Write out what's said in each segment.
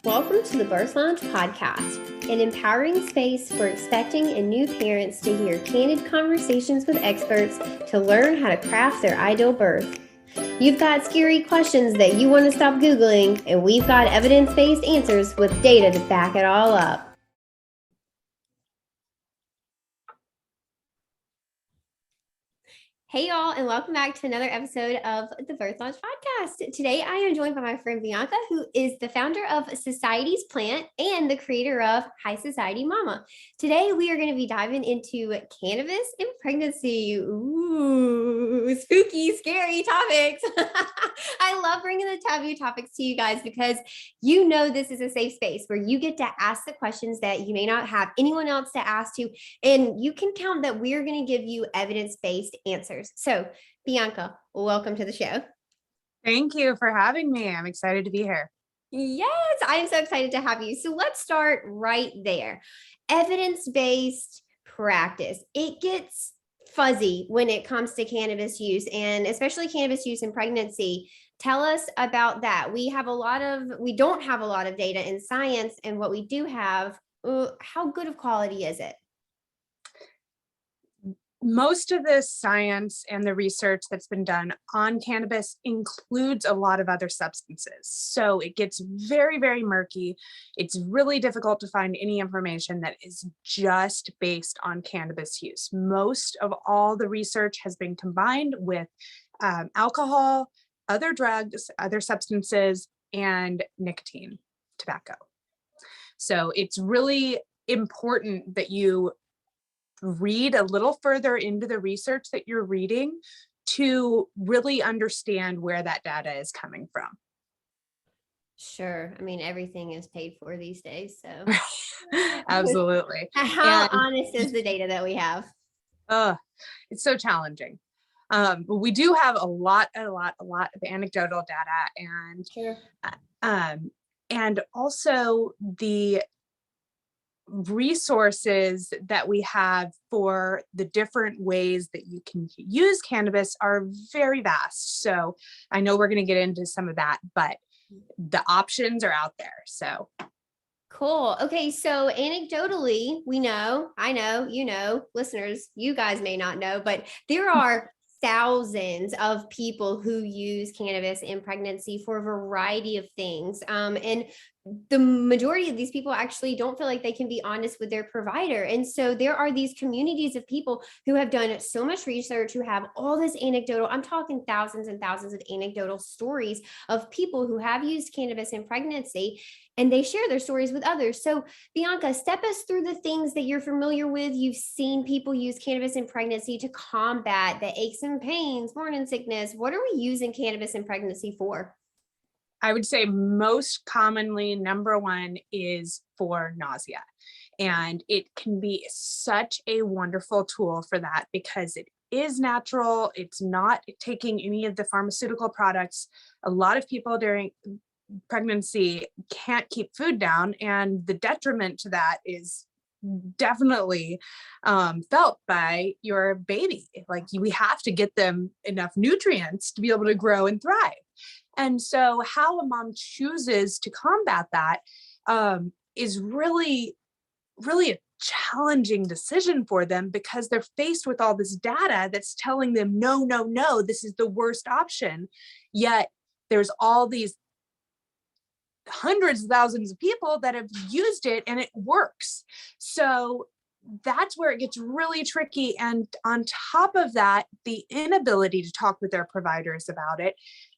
Welcome to the Birth Lounge podcast, an empowering space for expecting and new parents to hear candid conversations with experts to learn how to craft their ideal birth. You've got scary questions that you want to stop Googling, and we've got evidence-based answers with data to back it all up. Hey y'all, and welcome back to another episode of the Birth Lounge podcast. Today I am joined by my friend Bianca, who is the founder of Society's Plant and the creator of High Society Mama. Today we are going to be diving into cannabis and pregnancy. Ooh, spooky, scary topics. I love bringing the taboo topics to you guys because you know this is a safe space where you get to ask the questions that you may not have anyone else to ask to, and you can count that we're going to give you evidence-based answers. So, Bianca, welcome to the show. Thank you for having me. I'm excited to be here. Yes, I'm so excited to have you. So let's start right there. Evidence-based practice. It gets fuzzy when it comes to cannabis use, and especially cannabis use in pregnancy. Tell us about that. We don't have a lot of data in science, and what we do have, how good of quality is it? Most of the science and the research that's been done on cannabis includes a lot of other substances. So it gets very, very murky. It's really difficult to find any information that is just based on cannabis use. Most of all the research has been combined with alcohol, other drugs, other substances, and nicotine, tobacco. So it's really important that you read a little further into the research that you're reading to really understand where that data is coming from. Sure. I mean, everything is paid for these days, so. Absolutely. How honest is the data that we have? It's so challenging. But we do have a lot of anecdotal data, and sure. And also the resources that we have for the different ways that you can use cannabis are very vast. So I know we're going to get into some of that, but the options are out there. So cool. Okay. So anecdotally, I know, listeners, you guys may not know, but there are thousands of people who use cannabis in pregnancy for a variety of things. And the majority of these people actually don't feel like they can be honest with their provider. And so there are these communities of people who have done so much research, who have all this anecdotal, I'm talking thousands and thousands of anecdotal stories of people who have used cannabis in pregnancy, and they share their stories with others. So Bianca, step us through the things that you're familiar with. You've seen people use cannabis in pregnancy to combat the aches and pains, morning sickness. What are we using cannabis in pregnancy for? I would say most commonly, number one is for nausea. And it can be such a wonderful tool for that because it is natural. It's not taking any of the pharmaceutical products. A lot of people during pregnancy can't keep food down, and the detriment to that is definitely felt by your baby. Like, we have to get them enough nutrients to be able to grow and thrive. And so how a mom chooses to combat that is really, really a challenging decision for them, because they're faced with all this data that's telling them, no, this is the worst option. Yet there's all these hundreds of thousands of people that have used it and it works. So that's where it gets really tricky. And on top of that, the inability to talk with their providers about it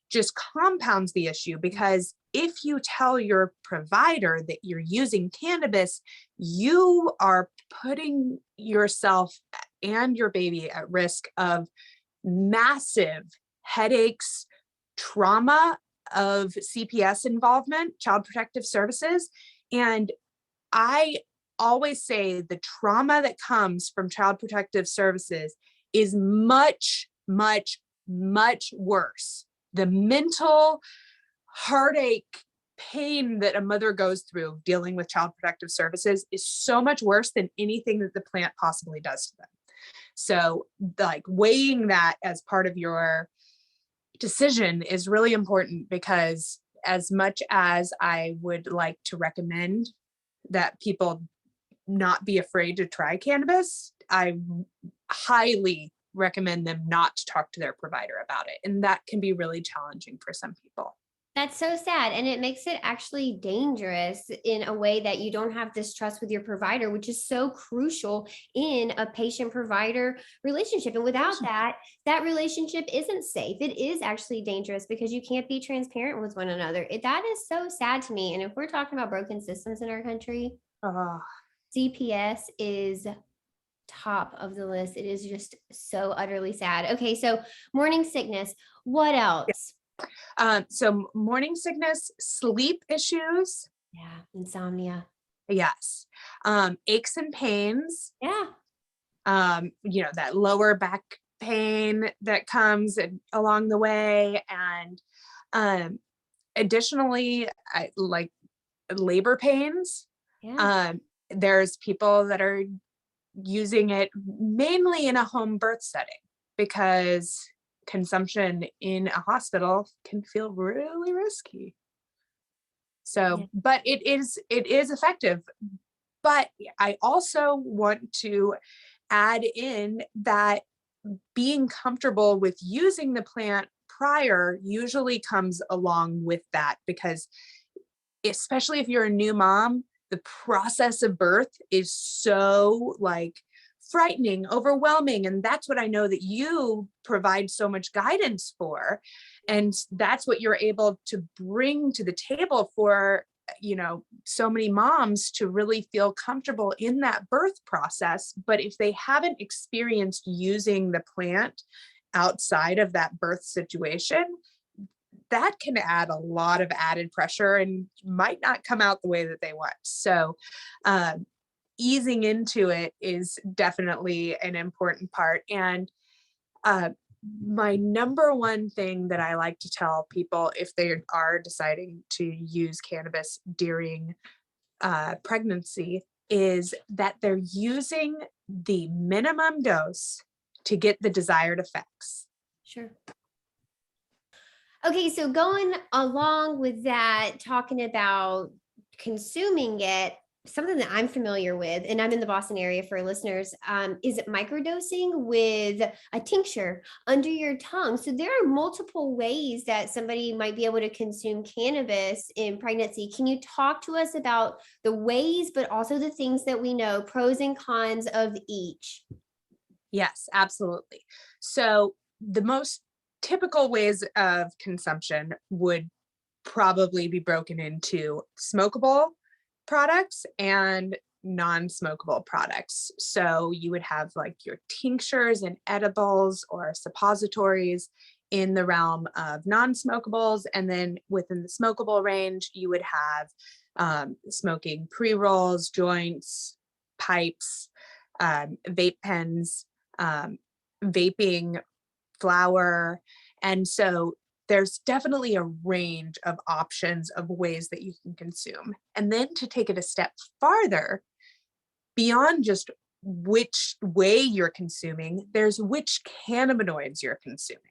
just compounds the issue, because if you tell your provider that you're using cannabis, you are putting yourself and your baby at risk of massive headaches, trauma of CPS involvement, Child Protective Services. And I always say the trauma that comes from Child Protective Services is much, much, much worse. The mental heartache, pain that a mother goes through dealing with Child Protective Services is so much worse than anything that the plant possibly does to them. So, like, weighing that as part of your decision is really important, because as much as I would like to recommend that people not be afraid to try cannabis, I highly recommend them not to talk to their provider about it. And that can be really challenging for some people. That's so sad. And it makes it actually dangerous in a way that you don't have this trust with your provider, which is so crucial in a patient provider relationship. And without that, that relationship isn't safe. It is actually dangerous because you can't be transparent with one another. That is so sad to me. And if we're talking about broken systems in our country, CPS is top of the list. It is just so utterly sad. Okay, so morning sickness. What else? So morning sickness, sleep issues. Yeah, insomnia. Yes. Aches and pains. Yeah. That lower back pain that comes along the way. And additionally, like labor pains. Yeah. There's people that are using it mainly in a home birth setting because consumption in a hospital can feel really risky. So, but it is effective. But I also want to add in that being comfortable with using the plant prior usually comes along with that, because especially if you're a new mom, the process of birth is so like frightening, overwhelming. And that's what I know that you provide so much guidance for. And that's what you're able to bring to the table for, so many moms to really feel comfortable in that birth process. But if they haven't experienced using the plant outside of that birth situation, that can add a lot of added pressure and might not come out the way that they want. So easing into it is definitely an important part. And my number one thing that I like to tell people if they are deciding to use cannabis during pregnancy is that they're using the minimum dose to get the desired effects. Sure. Okay, so going along with that, talking about consuming it, something that I'm familiar with, and I'm in the Boston area for listeners, is microdosing with a tincture under your tongue. So there are multiple ways that somebody might be able to consume cannabis in pregnancy. Can you talk to us about the ways, but also the things that we know, pros and cons of each? Yes, absolutely. So the most typical ways of consumption would probably be broken into smokable products and non-smokable products. So you would have like your tinctures and edibles or suppositories in the realm of non-smokables. And then within the smokable range, you would have smoking pre-rolls, joints, pipes, vape pens, vaping flower. And so there's definitely a range of options of ways that you can consume. And then to take it a step farther, beyond just which way you're consuming, there's which cannabinoids you're consuming.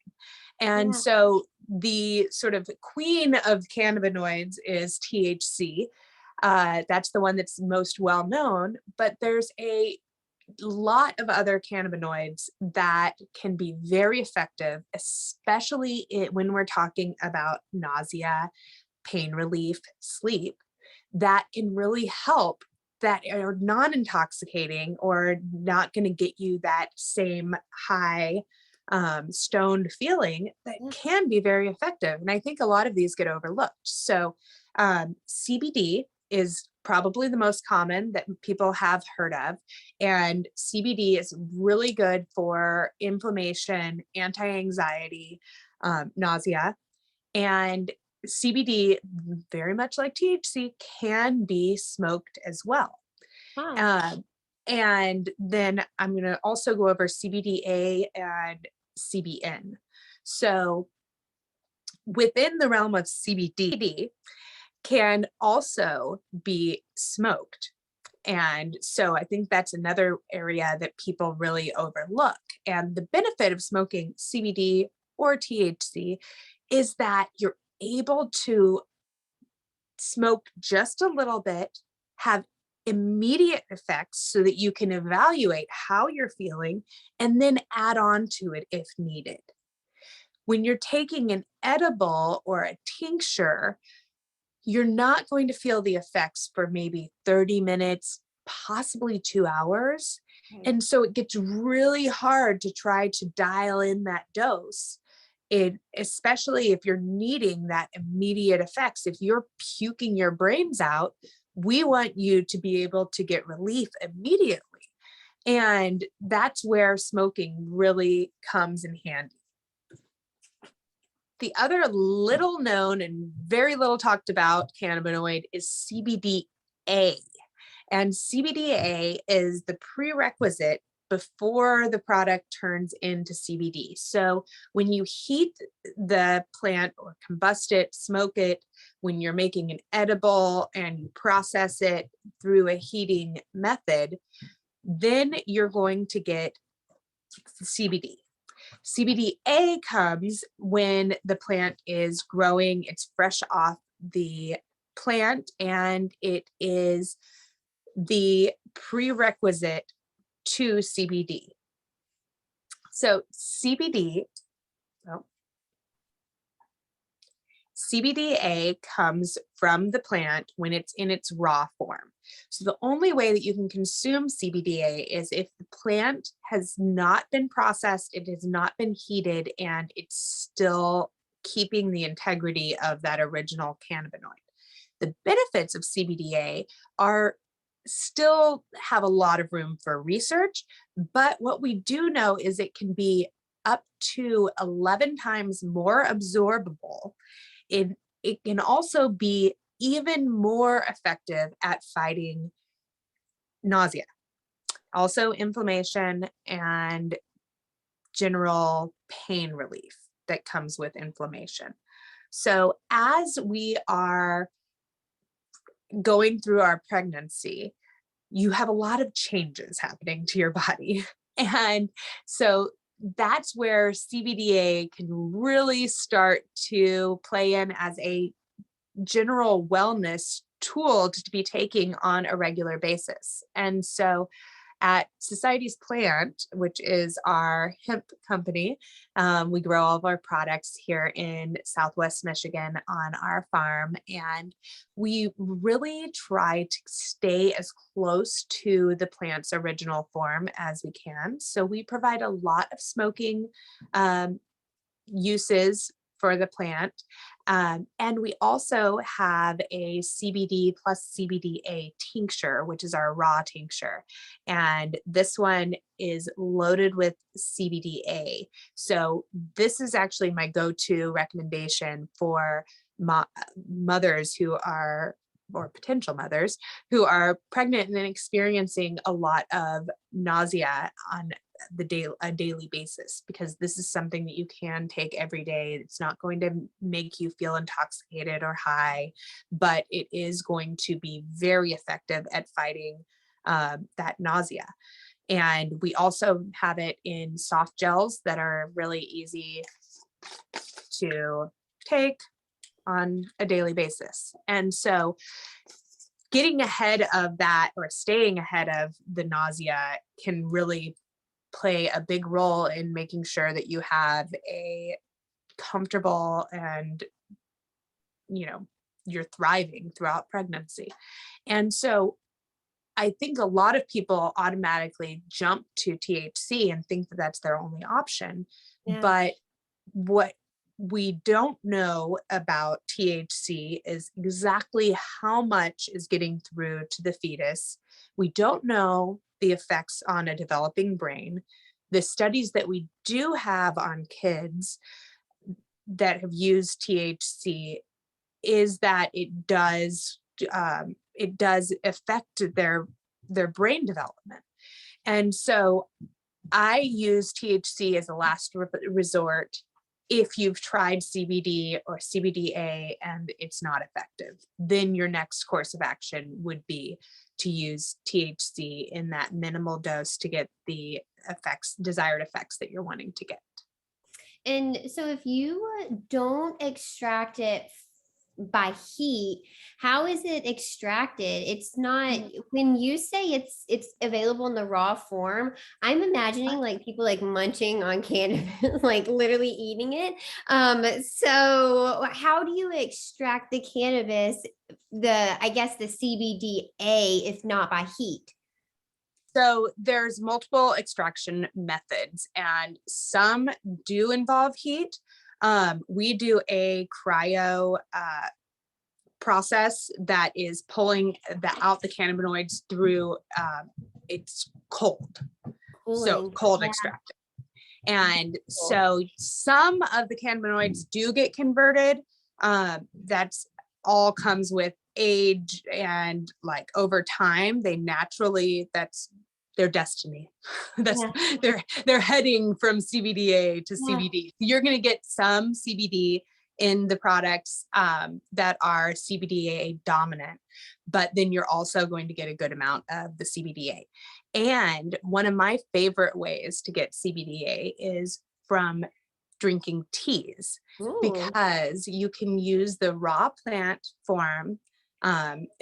And so the sort of queen of cannabinoids is THC. That's the one that's most well known, but there's a lot of other cannabinoids that can be very effective, especially when we're talking about nausea, pain relief, sleep, that can really help, that are non-intoxicating or not going to get you that same high stoned feeling that can be very effective. And I think a lot of these get overlooked. So CBD is probably the most common that people have heard of. And CBD is really good for inflammation, anti-anxiety, nausea. And CBD, very much like THC, can be smoked as well. Wow. And then I'm going to also go over Cbda and Cbn. So within the realm of CBD, can also be smoked. And so I think that's another area that people really overlook. And the benefit of smoking CBD or THC is that you're able to smoke just a little bit, have immediate effects so that you can evaluate how you're feeling and then add on to it if needed. When you're taking an edible or a tincture, you're not going to feel the effects for maybe 30 minutes, possibly 2 hours. Right. And so it gets really hard to try to dial in that dose. Especially if you're needing that immediate effects. If you're puking your brains out, we want you to be able to get relief immediately. And that's where smoking really comes in handy. The other little known and very little talked about cannabinoid is CBDA. And CBDA is the prerequisite before the product turns into CBD. So when you heat the plant or combust it, smoke it, when you're making an edible and you process it through a heating method, then you're going to get CBD. CBDA comes when the plant is growing, it's fresh off the plant, and it is the prerequisite to CBD. So CBDA comes from the plant when it's in its raw form. So the only way that you can consume CBDA is if the plant has not been processed, it has not been heated, and it's still keeping the integrity of that original cannabinoid. The benefits of CBDA are still have a lot of room for research, but what we do know is it can be up to 11 times more absorbable. It can also be even more effective at fighting nausea, also inflammation and general pain relief that comes with inflammation. So as we are going through our pregnancy, you have a lot of changes happening to your body. And so that's where CBDA can really start to play in as a general wellness tool to be taking on a regular basis. And so at Society's Plant, which is our hemp company, we grow all of our products here in Southwest Michigan on our farm. And we really try to stay as close to the plant's original form as we can. So we provide a lot of smoking uses for the plant. And we also have a CBD plus Cbda tincture, which is our raw tincture. And this one is loaded with CBDA. So this is actually my go-to recommendation for mothers who are, or potential mothers who are pregnant and experiencing a lot of nausea on a daily basis, because this is something that you can take every day. It's not going to make you feel intoxicated or high, but it is going to be very effective at fighting that nausea. And we also have it in soft gels that are really easy to take on a daily basis. And so getting ahead of that or staying ahead of the nausea can really play a big role in making sure that you have a comfortable and, you're thriving throughout pregnancy. And so I think a lot of people automatically jump to THC and think that that's their only option. Yeah. But what we don't know about THC is exactly how much is getting through to the fetus. We don't know the effects on a developing brain. The studies that we do have on kids that have used THC is that it does affect their brain development. And so I use THC as a last resort if you've tried CBD or CBDA and it's not effective. Then your next course of action would be to use THC in that minimal dose to get the desired effects that you're wanting to get. And so if you don't extract it by heat, how is it extracted? It's not, when you say it's available in the raw form, I'm imagining like people like munching on cannabis, like literally eating it. So how do you extract the cannabis, I guess the CBDA, if not by heat? So there's multiple extraction methods, and some do involve heat. We do a cryo process that is pulling out the cannabinoids through, it's cold, so Cooling. cold Yeah. extraction. And Cool. so some of the cannabinoids do get converted. That's all comes with age, and like over time, they naturally, that's their destiny. That's Yeah. they're heading from CBDA to Yeah. CBD. You're going to get some CBD in the products that are CBDA dominant, but then you're also going to get a good amount of the CBDA. And one of my favorite ways to get CBDA is from drinking teas, Ooh. because you can use the raw plant form.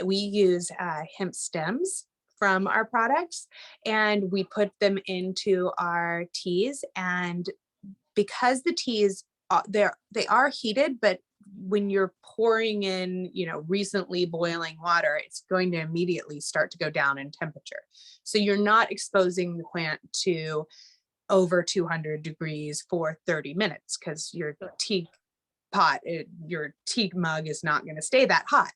We use hemp stems from our products, and we put them into our teas. And because the teas, they are heated, but when you're pouring in, recently boiling water, it's going to immediately start to go down in temperature. So you're not exposing the plant to over 200 degrees for 30 minutes, because your tea pot, your tea mug is not going to stay that hot.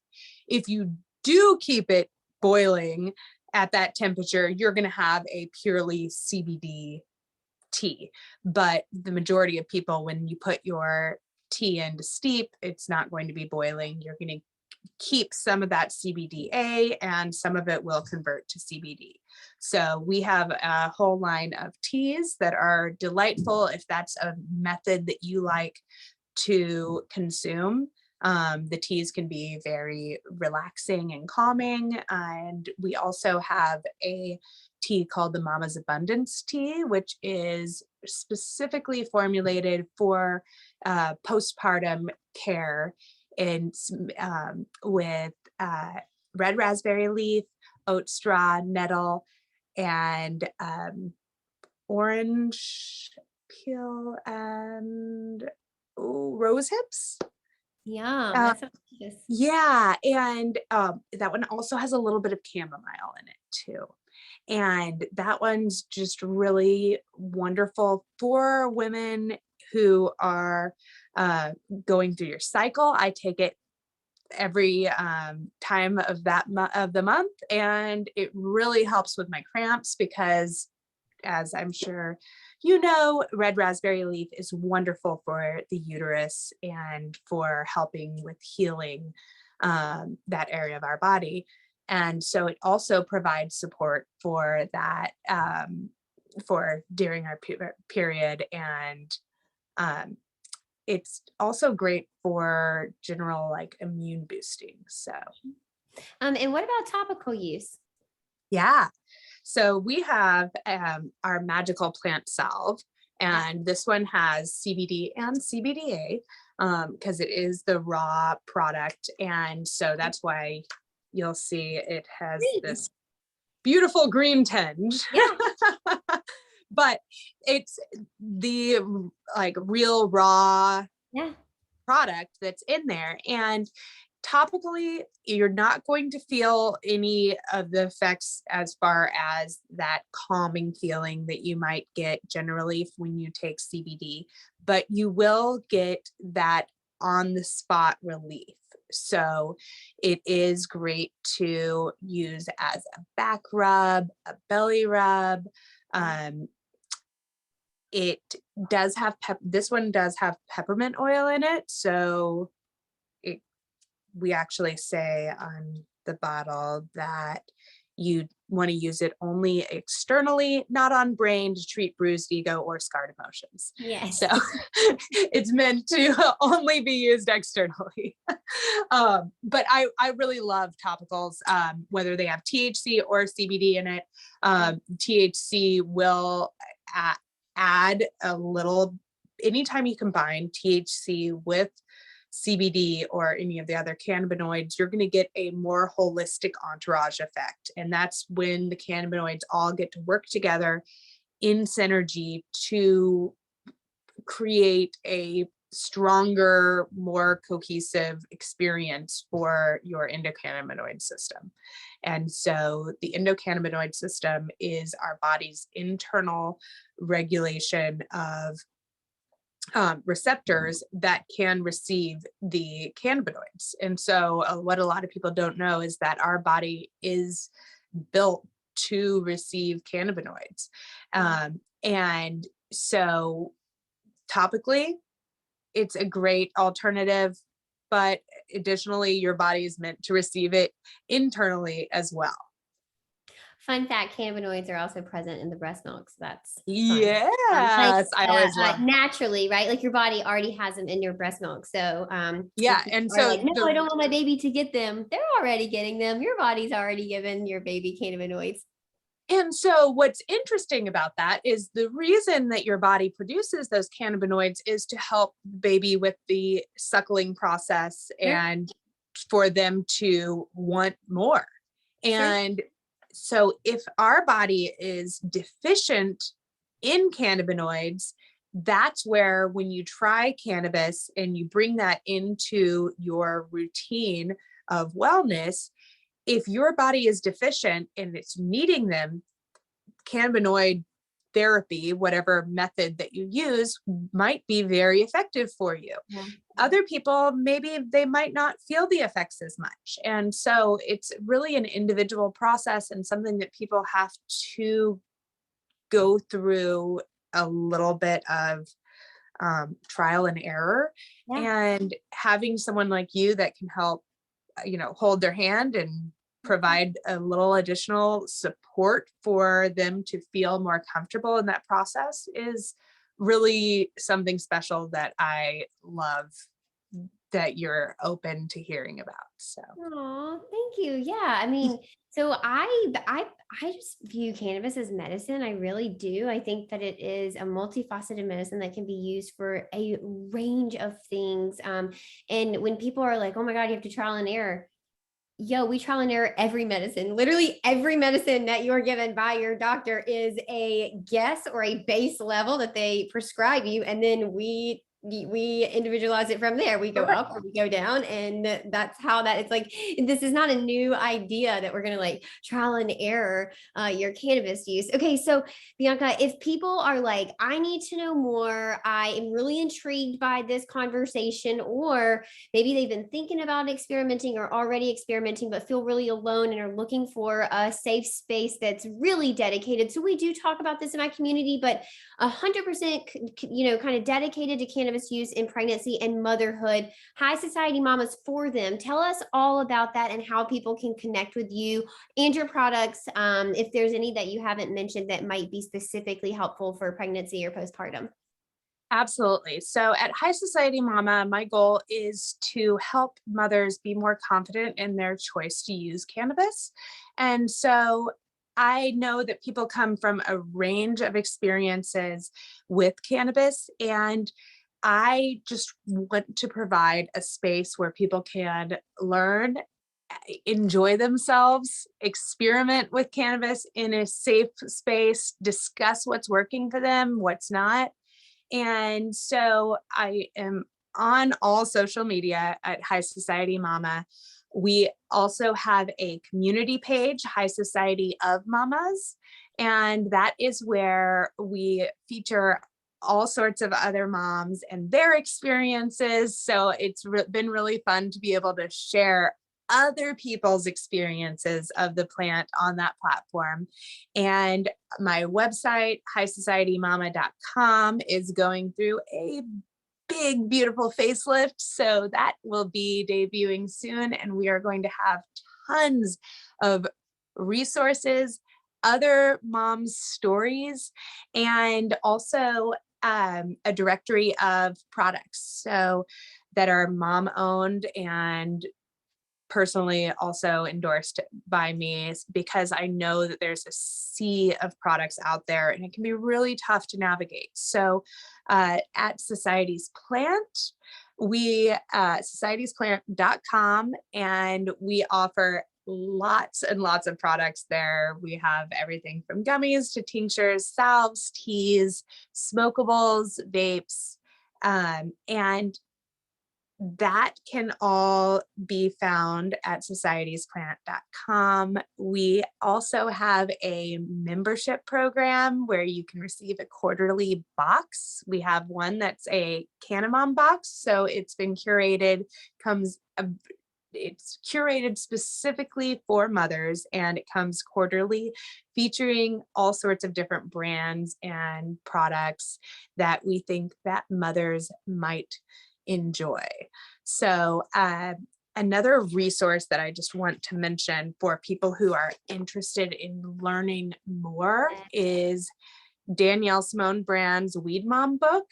If you do keep it boiling at that temperature, you're going to have a purely CBD tea. But the majority of people, when you put your tea in to steep, it's not going to be boiling. You're going to keep some of that CBDA, and some of it will convert to CBD. So we have a whole line of teas that are delightful if that's a method that you like to consume. The teas can be very relaxing and calming. And we also have a tea called the Mama's Abundance tea, which is specifically formulated for postpartum care, and with red raspberry leaf, oat straw, nettle, and orange peel, and rose hips. Yeah, Uh, that's delicious. yeah, and that one also has a little bit of chamomile in it too. And that one's just really wonderful for women who are going through your cycle. I take it every time of of the month, and it really helps with my cramps, because, as I'm sure red raspberry leaf is wonderful for the uterus and for helping with healing that area of our body. And so it also provides support for that, for during our period. And it's also great for general like immune boosting. So And what about topical use? yeah. So we have our magical plant salve, and this one has CBD and Cbda, because it is the raw product. And so that's why you'll see it has this beautiful green tinge. Yeah. But it's the like real raw Yeah. product that's in there. And topically, you're not going to feel any of the effects as far as that calming feeling that you might get generally when you take CBD, but you will get that on the spot relief. So it is great to use as a back rub, a belly rub. It does have this one does have peppermint oil in it. So we actually say on the bottle that you want to use it only externally, not on brain, to treat bruised ego or scarred emotions. Yes. So it's meant to only be used externally. But I really love topicals, whether they have THC or CBD in it. THC will add a little, anytime you combine THC with CBD or any of the other cannabinoids, you're going to get a more holistic entourage effect. And that's when the cannabinoids all get to work together in synergy to create a stronger, more cohesive experience for your endocannabinoid system. And so the endocannabinoid system is our body's internal regulation of receptors that can receive the cannabinoids. And so what a lot of people don't know is that our body is built to receive cannabinoids. And so topically, it's a great alternative, but additionally, your body is meant to receive it internally as well. Fun fact, cannabinoids are also present in the breast milk. So that's fun. Yes, I always love naturally, right? Like your body already has them in your breast milk. So yeah, and so like, no, I don't want my baby to get them. They're already getting them. Your body's already given your baby cannabinoids. And so what's interesting about that is the reason that your body produces those cannabinoids is to help baby with the suckling process and for them to want more. And so if our body is deficient in cannabinoids, that's where when you try cannabis and you bring that into your routine of wellness, if your body is deficient and it's needing them, cannabinoid therapy, whatever method that you use, might be very effective for you. Yeah. Other people, maybe they might not feel the effects as much. And so it's really an individual process and something that people have to go through a little bit of trial and error. Yeah. And having someone like you that can help, hold their hand and provide a little additional support for them to feel more comfortable in that process is really something special that I love that you're open to hearing about. So, oh, thank you. Yeah, I mean, so I just view cannabis as medicine. I really do. I think that it is a multifaceted medicine that can be used for a range of things. And when people are like, "Oh my God, you have to trial and error." Yo, we trial and error every medicine. Literally every medicine that you're given by your doctor is a guess or a base level that they prescribe you. And then we individualize it from there. We go up or we go down. And that's how that it's like, this is not a new idea that we're going to like trial and error your cannabis use. Okay. So Bianca, if people are like, I need to know more, I am really intrigued by this conversation, or maybe they've been thinking about experimenting or already experimenting, but feel really alone and are looking for a safe space that's really dedicated. So we do talk about this in my community, but 100%, kind of dedicated to cannabis use in pregnancy and motherhood, high society mamas for them. Tell us all about that and how people can connect with you and your products. If there's any that you haven't mentioned that might be specifically helpful for pregnancy or postpartum. Absolutely. So at High Society Mama, my goal is to help mothers be more confident in their choice to use cannabis. And so I know that people come from a range of experiences with cannabis, and I just want to provide a space where people can learn, enjoy themselves, experiment with cannabis in a safe space, discuss what's working for them, what's not. And so I am on all social media at High Society Mama. We also have a community page, High Society of Mamas, and that is where we feature all sorts of other moms and their experiences. So it's been really fun to be able to share other people's experiences of the plant on that platform. And my website, highsocietymama.com, is going through a big, beautiful facelift. So that will be debuting soon. And we are going to have tons of resources, other moms' stories, and also a directory of products so that are mom owned and personally also endorsed by me, because I know that there's a sea of products out there and it can be really tough to navigate. So at Society's Plant, We societiesplant.com, and we offer lots and lots of products there. We have everything from gummies to tinctures, salves, teas, smokables, vapes, and that can all be found at societiesplant.com. We also have a membership program where you can receive a quarterly box. We have one that's a Cannabis box, so it's been curated, it's curated specifically for mothers, and it comes quarterly, featuring all sorts of different brands and products that we think that mothers might enjoy. So another resource that I just want to mention for people who are interested in learning more is Danielle Simone Brand's Weed Mom book.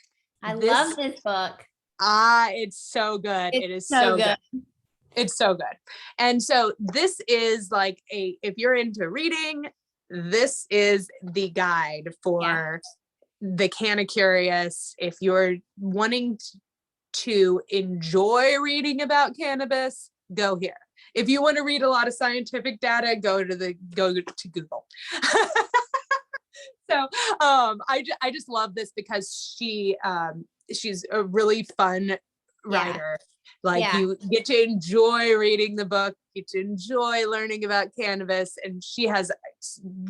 I love this book. It's so good. It is so good. It's so good. And so this is like if you're into reading, this is the guide for the canna curious. If you're wanting to enjoy reading about cannabis, go here. If you want to read a lot of scientific data, go to Google. So I just love this because she's a really fun writer. Like you get to enjoy reading the book, you get to enjoy learning about cannabis, and she has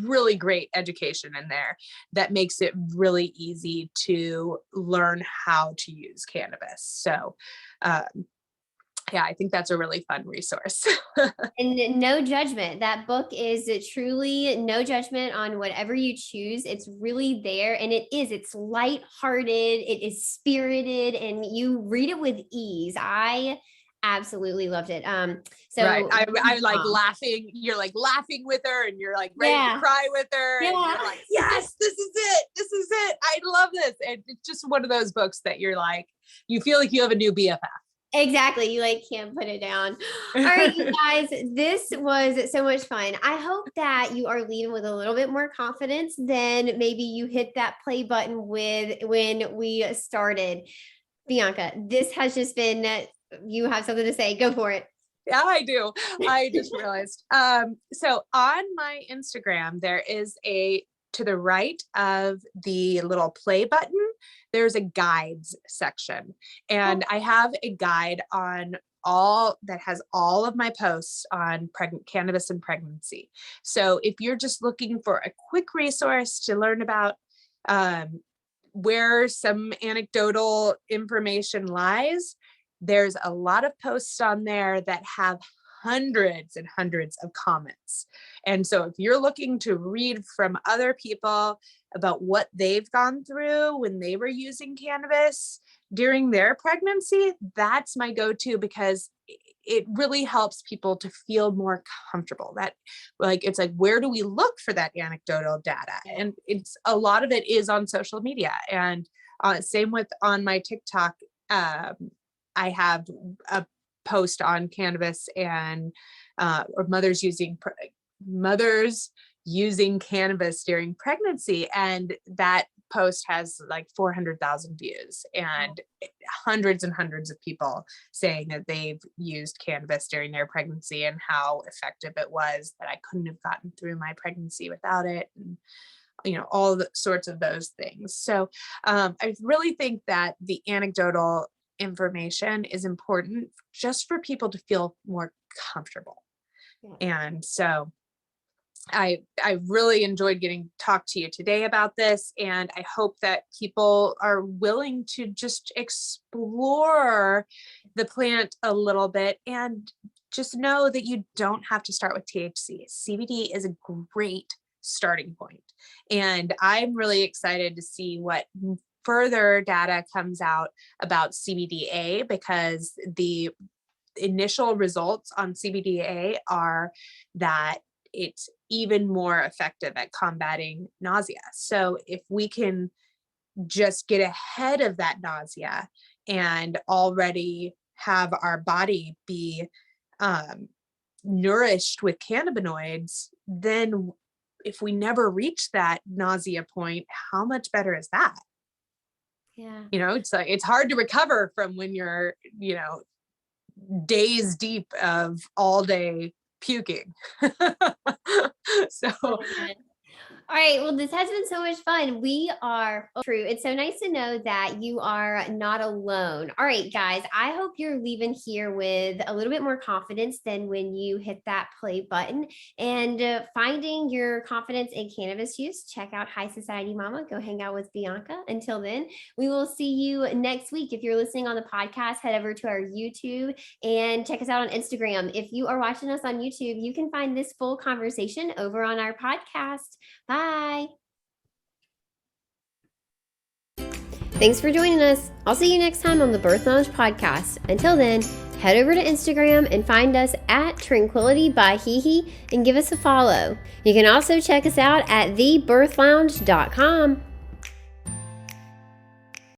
really great education in there that makes it really easy to learn how to use cannabis. So I think that's a really fun resource. And no judgment. That book is truly no judgment on whatever you choose. It's really there, and it's lighthearted, it is spirited, and you read it with ease. I absolutely loved it. So right. I like laughing. You're like laughing with her, and you're like ready to cry with her. And you're like, yes, this is it. This is it. I love this. And it's just one of those books that you're like, you feel like you have a new BFF. Exactly. You like can't put it down. All right, you guys, this was so much fun. I hope that you are leaving with a little bit more confidence than maybe you hit that play button with when we started. Bianca, this has just been, you have something to say. Go for it. Yeah, I do. I just realized. So on my Instagram, there is to the right of the little play button, there's a guides section. And I have a guide on that has all of my posts on cannabis and pregnancy. So if you're just looking for a quick resource to learn about where some anecdotal information lies, there's a lot of posts on there that have hundreds and hundreds of comments. And so if you're looking to read from other people about what they've gone through when they were using cannabis during their pregnancy, that's my go-to, because it really helps people to feel more comfortable. That it's like, where do we look for that anecdotal data? And a lot of it is on social media. And same with on my TikTok, I have a post on cannabis and or mothers using cannabis during pregnancy, and that post has like 400,000 views and hundreds and hundreds of people saying that they've used cannabis during their pregnancy and how effective it was, that I couldn't have gotten through my pregnancy without it, and all the sorts of those things. So I really think that the anecdotal information is important just for people to feel more comfortable. And so I really enjoyed getting to talk to you today about this, and I hope that people are willing to just explore the plant a little bit and just know that you don't have to start with THC. CBD is a great starting point, and I'm really excited to see what further data comes out about CBDA, because the initial results on CBDA are that it's even more effective at combating nausea. So if we can just get ahead of that nausea and already have our body be nourished with cannabinoids, then if we never reach that nausea point, how much better is that? Yeah. You know, it's like, it's hard to recover from when you're, you know, days deep of all day puking. So All right. Well, this has been so much fun. We are true. It's so nice to know that you are not alone. All right, guys. I hope you're leaving here with a little bit more confidence than when you hit that play button and finding your confidence in cannabis use. Check out High Society Mama. Go hang out with Bianca. Until then, we will see you next week. If you're listening on the podcast, head over to our YouTube and check us out on Instagram. If you are watching us on YouTube, you can find this full conversation over on our podcast. Bye. Thanks for joining us. I'll see you next time on the Birth Lounge podcast. Until then, head over to Instagram and find us at Tranquility by Hihi and give us a follow. You can also check us out at thebirthlounge.com.